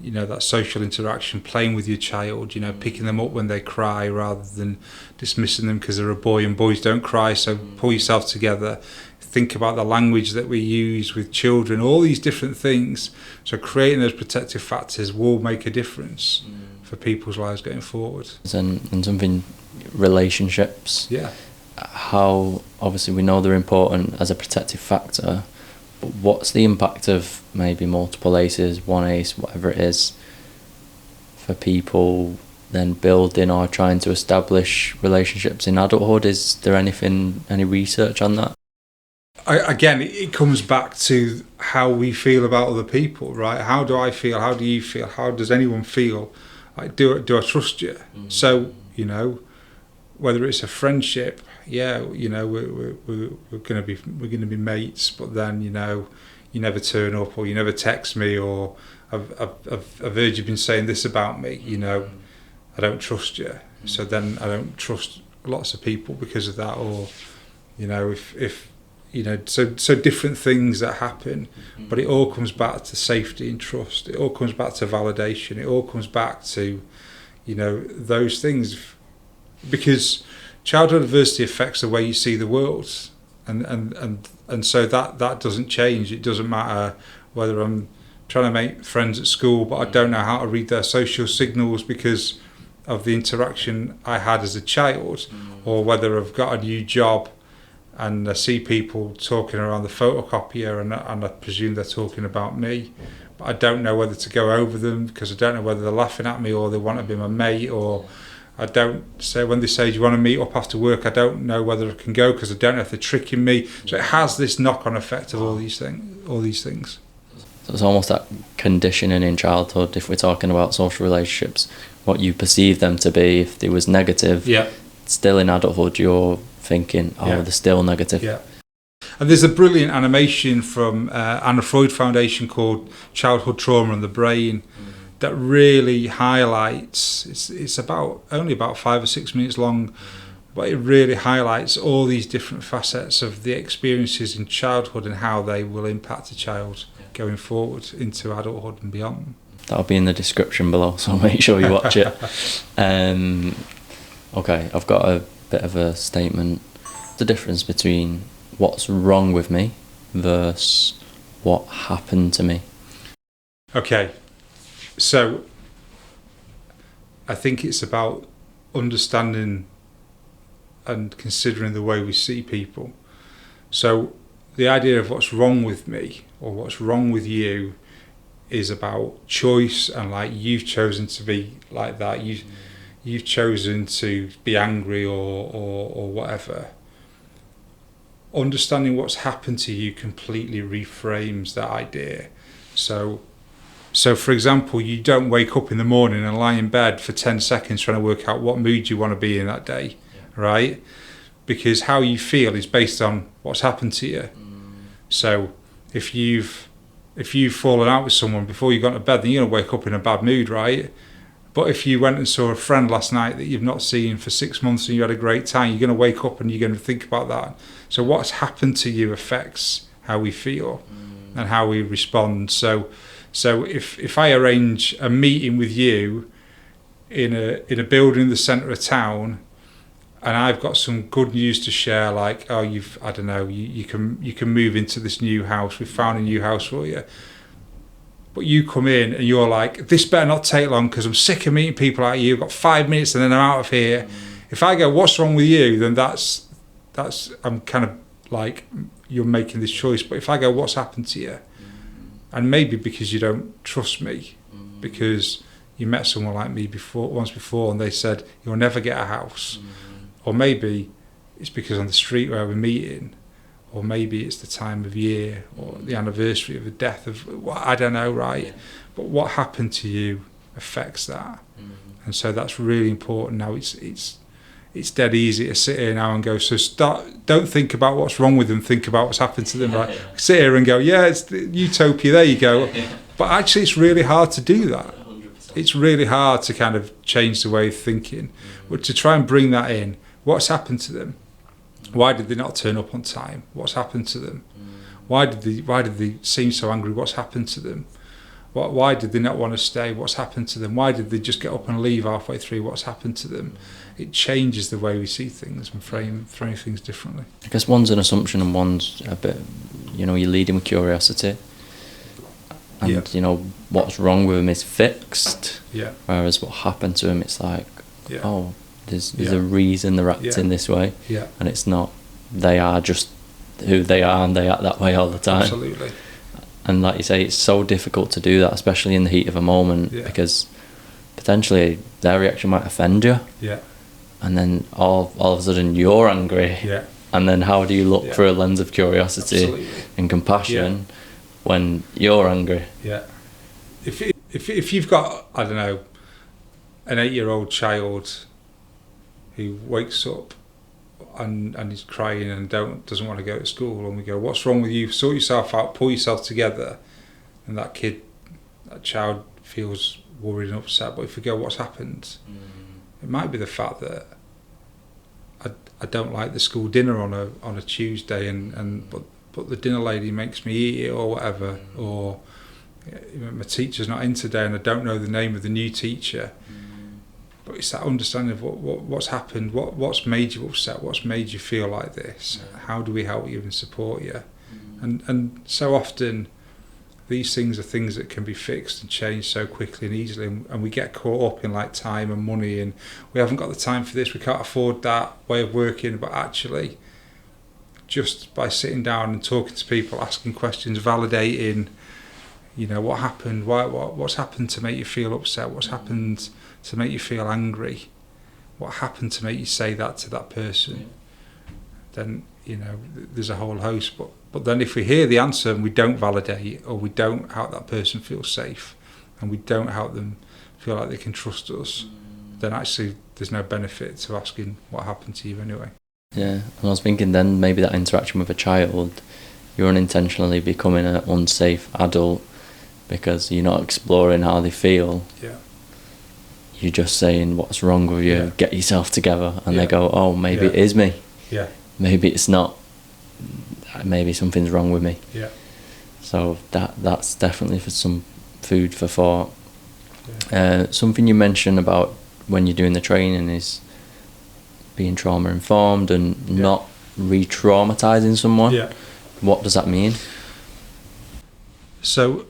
you know, that social interaction, playing with your child, you know, picking them up when they cry rather than dismissing them because they're a boy, and boys don't cry, so pull yourself together. Think about the language that we use with children, all these different things. So creating those protective factors will make a difference for people's lives going forward. And something, relationships. Yeah. How, obviously we know they're important as a protective factor, but what's the impact of maybe multiple ACEs, one ACE, whatever it is, for people then building or trying to establish relationships in adulthood? Is there any research on that? Again, it comes back to how we feel about other people, right? How do I feel? How do you feel? How does anyone feel? Like, do I trust you? So, you know, whether it's a friendship, you know, we're going to be mates, but then, you know, you never turn up, or you never text me, or I've heard you've been saying this about me, you know, I don't trust you. So then I don't trust lots of people because of that. Or, you know, if you know, so different things that happen, but it all comes back to safety and trust. It all comes back to validation. It all comes back to, you know, those things, because childhood adversity affects the way you see the world, and so that doesn't change. It doesn't matter whether I'm trying to make friends at school, but I don't know how to read their social signals because of the interaction I had as a child, or whether I've got a new job and I see people talking around the photocopier, and I presume they're talking about me, but I don't know whether to go over them because I don't know whether they're laughing at me or they want to be my mate, or I don't say, when they say, do you want to meet up after work, I don't know whether I can go because I don't know if they're tricking me. So it has this knock-on effect of all these things. So it's almost that conditioning in childhood, if we're talking about social relationships, what you perceive them to be. If they was negative, still in adulthood you're thinking, they're still negative. Yeah. And there's a brilliant animation from Anna Freud Foundation called Childhood Trauma and the Brain that really highlights, it's only about 5 or 6 minutes long, but it really highlights all these different facets of the experiences in childhood and how they will impact a child going forward into adulthood and beyond. That'll be in the description below, so make sure you watch it. Okay, I've got a bit of a statement. The difference between what's wrong with me versus what happened to me. Okay, so I think it's about understanding and considering the way we see people. So the idea of what's wrong with me or what's wrong with you is about choice, and like, you've chosen to be like that. You've chosen to be angry or whatever. Understanding what's happened to you completely reframes that idea. So for example, you don't wake up in the morning and lie in bed for 10 seconds trying to work out what mood you want to be in that day, right? Because how you feel is based on what's happened to you. So if you've fallen out with someone before you got to bed, then you're going to wake up in a bad mood, right? But if you went and saw a friend last night that you've not seen for 6 months and you had a great time, you're going to wake up and you're going to think about that. So what's happened to you affects how we feel and how we respond. So if I arrange a meeting with you in a building in the centre of town, and I've got some good news to share, like, oh, you can move into this new house, we've found a new house for you. But you come in and you're like, this better not take long because I'm sick of meeting people like you. I've got 5 minutes and then I'm out of here. If I go, what's wrong with you? Then that's I'm kind of like, you're making this choice. But if I go, what's happened to you? And maybe because you don't trust me, because you met someone like me once before and they said, you'll never get a house. Or maybe it's because on the street where we're meeting, or maybe it's the time of year or the anniversary of the death of, I don't know, right? Yeah. But what happened to you affects that. And so that's really important. Now it's dead easy to sit here now and go, don't think about what's wrong with them, think about what's happened to them, right? Yeah. Sit here and go, yeah, it's the utopia, there you go. Yeah. But actually it's really hard to do that. 100%. It's really hard to kind of change the way of thinking. But to try and bring that in, what's happened to them? Why did they not turn up on time? What's happened to them? Why did they seem so angry? What's happened to them? Why did they not want to stay? What's happened to them? Why did they just get up and leave halfway through? What's happened to them? It changes the way we see things and frame things differently. I guess one's an assumption and one's a bit, you're leading with curiosity. And, what's wrong with them is fixed. Yeah. Whereas what happened to them, it's like, oh, there's Yeah. a reason they're acting this way. Yeah. And it's not, they are just who they are and they act that way all the time. Absolutely. And like you say, it's so difficult to do that, especially in the heat of a moment, because potentially their reaction might offend you. Yeah. And then all of a sudden you're angry. Yeah. And then how do you look through a lens of curiosity Absolutely. and compassion when you're angry? Yeah. If you've got, I don't know, an 8-year-old child who wakes up and is crying and doesn't want to go to school, and we go, what's wrong with you? Sort yourself out, pull yourself together, and that child feels worried and upset. But if we go, what's happened? It might be the fact that I don't like the school dinner on a Tuesday, but the dinner lady makes me eat it or whatever, or my teacher's not in today and I don't know the name of the new teacher. But it's that understanding of what's happened, what's made you upset, what's made you feel like this, how do we help you and support you? And so often these things are things that can be fixed and changed so quickly and easily, and we get caught up in like time and money, and we haven't got the time for this, we can't afford that way of working. But actually, just by sitting down and talking to people, asking questions, validating, what happened, what's happened to make you feel upset, what's happened to make you feel angry, what happened to make you say that to that person, then there's a whole host. But then if we hear the answer and we don't validate, or we don't help that person feel safe, and we don't help them feel like they can trust us, then actually there's no benefit to asking what happened to you anyway. Yeah, and I was thinking then maybe that interaction with a child, you're unintentionally becoming an unsafe adult because you're not exploring how they feel. Yeah. You're just saying, what's wrong with you? Get yourself together. And they go, oh, maybe it is me. Yeah. Maybe it's not. Maybe something's wrong with me. Yeah. So that's definitely for some food for thought. Yeah. Something you mentioned about when you're doing the training is being trauma informed and not re-traumatizing someone. Yeah. What does that mean? So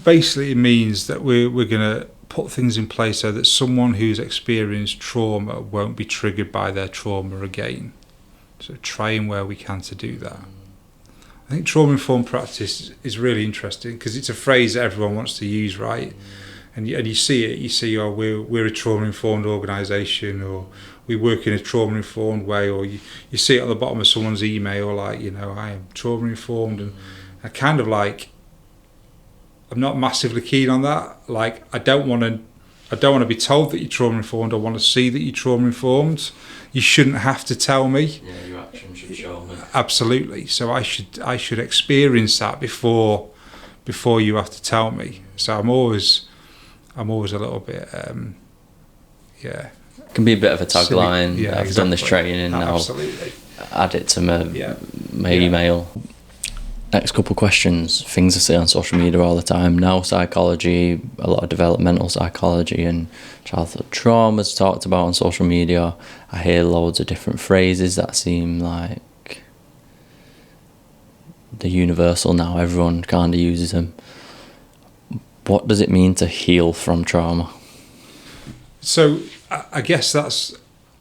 basically it means that we're going to put things in place so that someone who's experienced trauma won't be triggered by their trauma again. So trying where we can to do that. I think trauma-informed practice is really interesting because it's a phrase that everyone wants to use, right? And you see it. You see, we're a trauma-informed organisation, or we work in a trauma-informed way, or you see it on the bottom of someone's email, like, I am trauma-informed, and I kind of like, I'm not massively keen on that. Like, I don't want to be told that you're trauma-informed. I want to see that you're trauma-informed. You shouldn't have to tell me. Yeah, your action should show me. Absolutely. So I should experience that before you have to tell me. So I'm always a little bit It can be a bit of a tagline. Yeah, I've done this training now. Absolutely. Add it to my email. Next couple of questions. Things I see on social media all the time now, psychology, a lot of developmental psychology and childhood traumas talked about on social media. I hear loads of different phrases that seem like the universal now. Everyone kind of uses them. What does it mean to heal from trauma? So I guess that's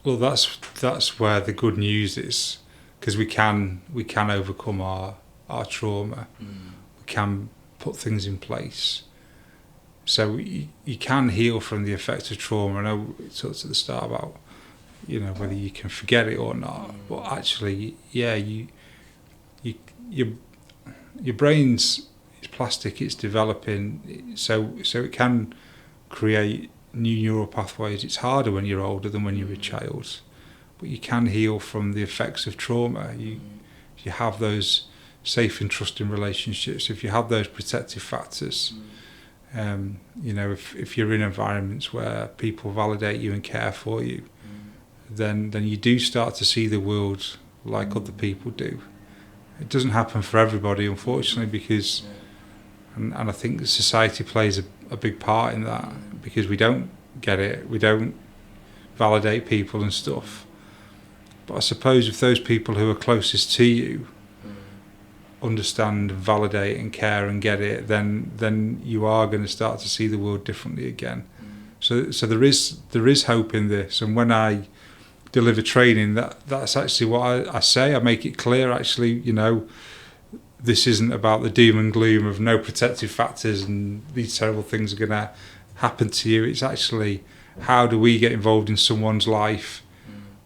where the good news is, because we can overcome our trauma. We can put things in place. So you can heal from the effects of trauma. I know we talked at the start about, whether you can forget it or not, but actually, yeah, your brain's it's plastic, it's developing, so it can create new neural pathways. It's harder when you're older than when you're a child, but you can heal from the effects of trauma. You have those safe and trusting relationships, if you have those protective factors, if you're in environments where people validate you and care for you, then you do start to see the world like other people do. It doesn't happen for everybody, unfortunately, because, and I think society plays a big part in that, because we don't get it, we don't validate people and stuff. But I suppose if those people who are closest to you understand, validate and care and get it, then you are going to start to see the world differently again. So there is hope in this. And when I deliver training, that's actually what I say. I make it clear, actually, this isn't about the doom and gloom of no protective factors and these terrible things are going to happen to you. It's actually, how do we get involved in someone's life,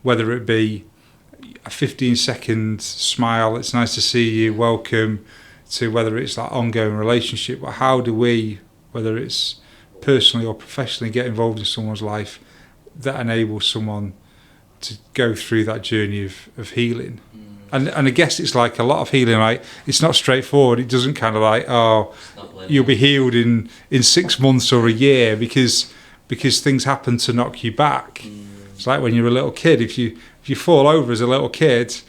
whether it be a 15-second smile, it's nice to see you, welcome, to whether it's that ongoing relationship. But how do we, whether it's personally or professionally, get involved in someone's life that enables someone to go through that journey of healing? And I guess it's like a lot of healing, like, it's not straightforward. It doesn't kind of like, you'll be healed in 6 months or a year, because things happen to knock you back. It's like when you're a little kid. If you fall over as a little kid,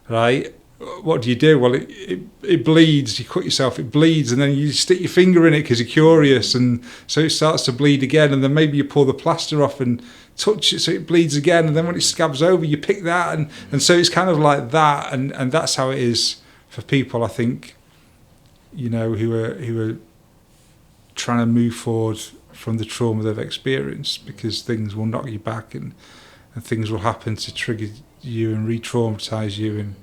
right, what do? Well, it bleeds. You cut yourself, it bleeds, and then you stick your finger in it because you're curious, and so it starts to bleed again, and then maybe you pull the plaster off and touch it so it bleeds again, and then when it scabs over you pick that, and so it's kind of like that, and that's how it is for people, I think, who are trying to move forward from the trauma they've experienced, because things will knock you back and things will happen to trigger you and re-traumatise you,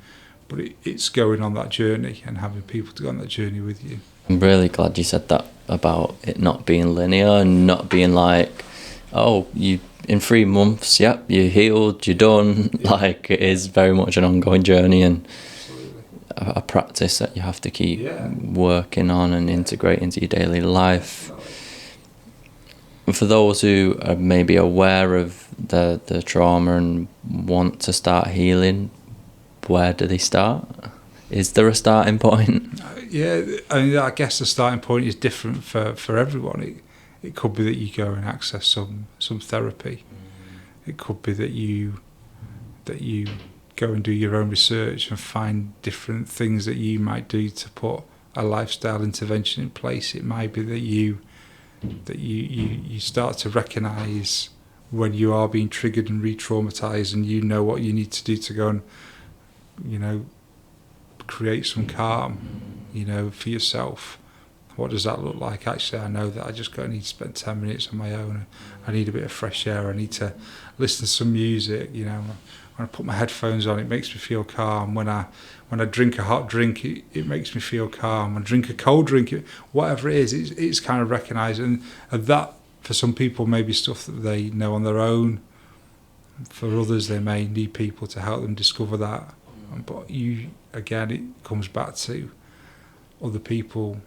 but it's going on that journey and having people to go on that journey with you. I'm really glad you said that about it not being linear and not being like, you in 3 months, yep, you're healed, you're done. Yeah. Like, it is very much an ongoing journey and a practice that you have to keep working on and integrate into your daily life. For those who are maybe aware of the trauma and want to start healing, where do they start? Is there a starting point? I guess the starting point is different for everyone. It could be that you go and access some therapy. It could be that you go and do your own research and find different things that you might do to put a lifestyle intervention in place. It might be that you start to recognise when you are being triggered and re-traumatised, and you know what you need to do to go and create some calm for yourself. What does that look like? Actually, I know that I just need to spend 10 minutes on my own. I need a bit of fresh air. I need to listen to some music. When I put my headphones on, it makes me feel calm. When I drink a hot drink, it makes me feel calm. When I drink a cold drink, whatever it is, it's kind of recognising. And that, for some people, may be stuff that they know on their own. For others, they may need people to help them discover that. But again, it comes back to other people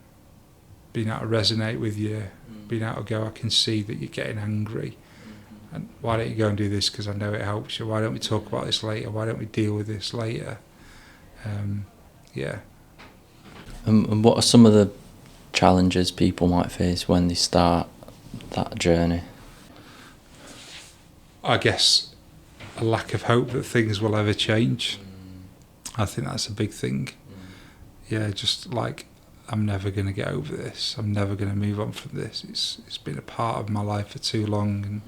being able to resonate with you, being able to go, I can see that you're getting angry, and why don't you go and do this, because I know it helps you. Why don't we talk about this later? Why don't we deal with this later? And what are some of the challenges people might face when they start that journey? I guess a lack of hope that things will ever change. I think that's a big thing. yeah, just like, I'm never going to get over this. I'm never going to move on from this. It's been a part of my life for too long, and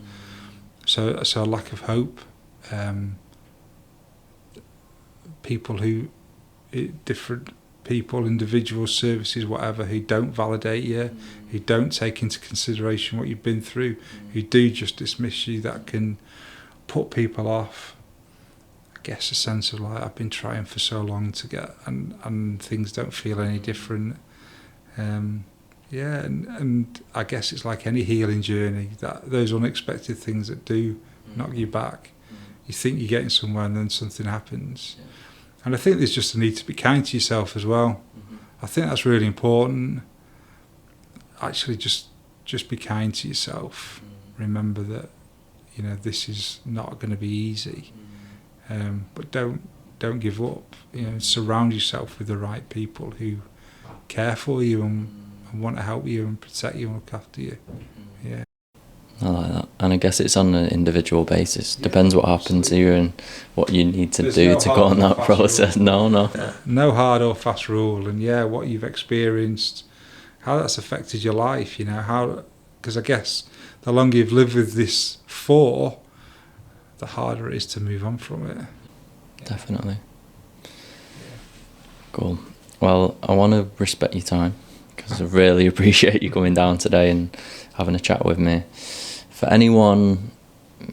so a lack of hope. People who, different people, individuals, services, whatever, who don't validate you, who don't take into consideration what you've been through, who do just dismiss you, that can put people off. I guess a sense of like, I've been trying for so long to get, and things don't feel any different. And I guess it's like any healing journey, that those unexpected things that do knock you back. You think you're getting somewhere, and then something happens. And I think there's just a need to be kind to yourself as well. I think that's really important. Actually, just be kind to yourself. Remember that, you know, this is not going to be easy. But don't give up. You know, surround yourself with the right people who care for you and want to help you and protect you and look after you. Yeah. I like that. And I guess it's on an individual basis. Depends what happens to you and what you need to do to go on that process. No. No hard or fast rule. And yeah, what you've experienced, how that's affected your life, you know, because I guess the longer you've lived with this for, the harder it is to move on from it. Definitely. Cool. Well, I want to respect your time, because I really appreciate you coming down today and having a chat with me. For anyone,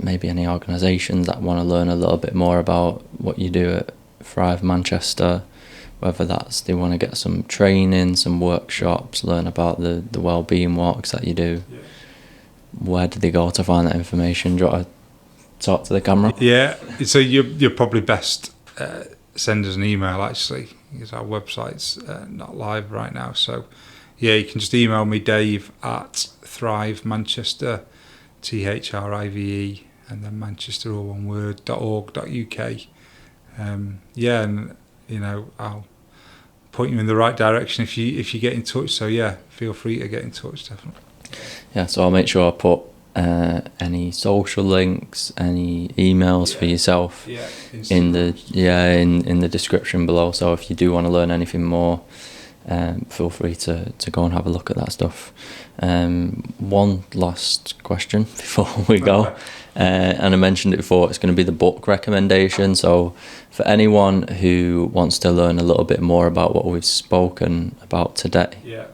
maybe any organisations that want to learn a little bit more about what you do at Thrive Manchester, whether that's they want to get some training, some workshops, learn about the wellbeing walks that you do, where do they go to find that information? Do you want to talk to the camera? Yeah, so you're probably best send us an email, actually, because our website's not live right now. So yeah, you can just email me, Dave at Thrive Manchester, THRIVE, and then Manchester, all one word, .org.uk. Yeah, and you know, I'll point you in the right direction if you get in touch. So yeah, feel free to get in touch, definitely. Yeah, so I'll make sure I put any social links, any emails for yourself in the description below. So if you do want to learn anything more, feel free to go and have a look at that stuff. One last question before we go, and I mentioned it before, it's going to be the book recommendation. So for anyone who wants to learn a little bit more about what we've spoken about today,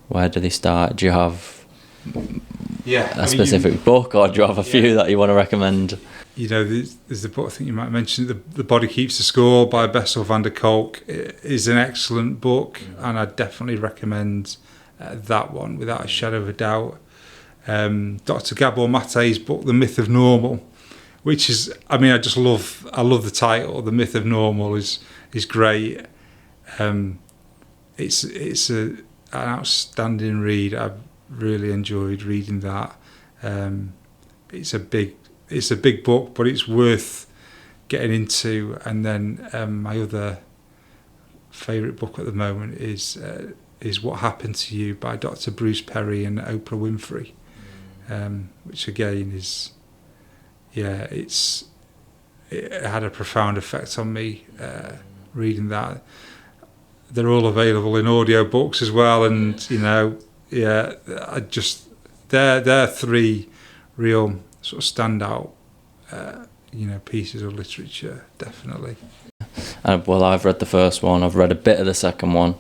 where do they start? Do you have a specific book, or do you have a few that you want to recommend? You know, there's the book, I think you might mention, The Body Keeps the Score by Bessel van der Kolk. It is an excellent book, and I definitely recommend that one without a shadow of a doubt. Dr. Gabor Mate's book, The Myth of Normal, which is, I mean, I love the title. The Myth of Normal is great. It's an outstanding read. I've really enjoyed reading that. It's a big book, but it's worth getting into. And then my other favourite book at the moment is What Happened to You by Dr. Bruce Perry and Oprah Winfrey, which again is, it had a profound effect on me reading that. They're all available in audio books as well, and you know, they're three real sort of standout, pieces of literature, definitely. Well, I've read the first one. I've read a bit of the second one.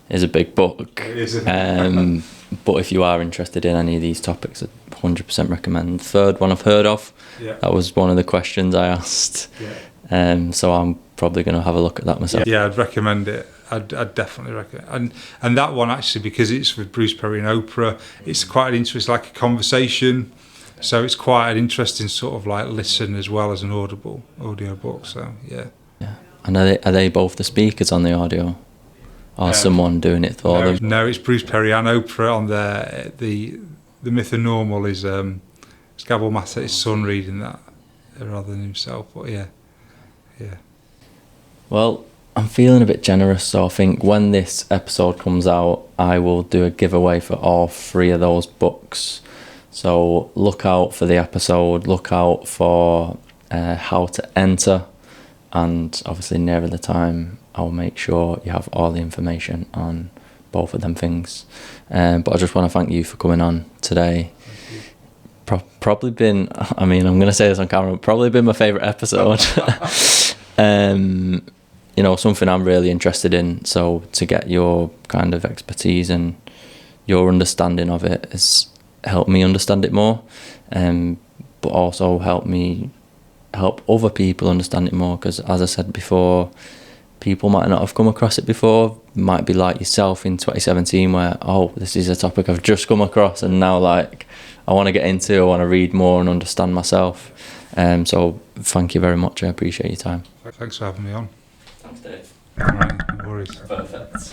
It's a big book. It is. But if you are interested in any of these topics, I 100% recommend. The third one I've heard of. Yeah. That was one of the questions I asked. Yeah. So I'm probably going to have a look at that myself. Yeah, I'd recommend it. I'd definitely recommend. And that one, actually, because it's with Bruce Perry and Oprah, it's quite an interesting, like a conversation. So it's quite an interesting sort of like listen as well as an audio book. So yeah. Yeah. And are they both the speakers on the audio, or someone doing it for them? No, it's Bruce Perry and Oprah on there. The Myth of Normal is Gabor Mate's son reading that rather than himself. But yeah. Well, I'm feeling a bit generous, so I think when this episode comes out, I will do a giveaway for all three of those books. So look out for the episode, look out for how to enter, and obviously nearer the time, I'll make sure you have all the information on both of them things. But I just want to thank you for coming on today. Probably been, I mean, I'm going to say this on camera, probably been my favourite episode. You know, something I'm really interested in, so to get your kind of expertise and your understanding of it has helped me understand it more, but also help other people understand it more, because as I said before, people might not have come across it before, might be like yourself in 2017 where, oh, this is a topic I've just come across and now like I want to get into, I want to read more and understand myself. So thank you very much, I appreciate your time. Thanks for having me on. Thanks, Dave. All right, no worries. Perfect.